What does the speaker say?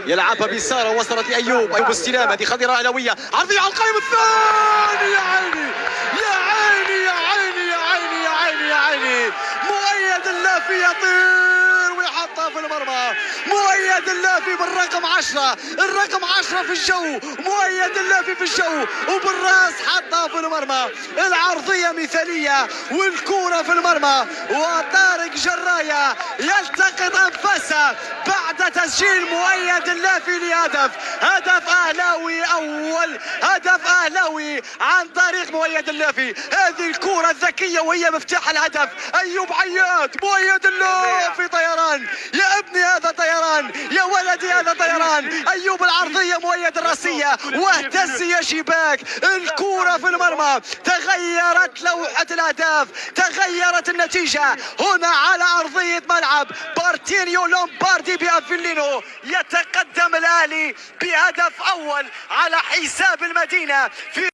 يلعبها بيساره، وصلت لايوب. ايوب استلام، هذه خطيره اهلاويه، عرضيه على القائم الثاني. يا عيني يا عيني يا عيني يا عيني يا عيني يا عيني. مؤيد اللافي يطير ويحطها في المرمى. مؤيد اللافي بالرقم 10، الرقم 10 في الجو. مؤيد اللافي في الجو وبالراس حطها في المرمى. العرضيه مثاليه والكوره في المرمى، وطارق جرايه يلتقط انفاسه بعد تسجيل مؤيد اللافي لهدف. هدف اهلاوي، اول هدف اهلاوي عن طريق مؤيد اللافي. هذه الكرة الذكية وهي مفتاح الهدف. ايوب عياد، مؤيد اللافي طيران. يا ابني هذا طيران، يا ولدي هذا طيران. ايوب العرضية، مؤيد الراسية، واهتز يا شباك. الكرة في المرمى، تغيرت لوحة الاهداف، تغيرت النتيجة هنا على ارضية ملعب بارتينيو لومباردي بافيلينو. يتقدم الاهلي بهدف اول على حساب المدينة في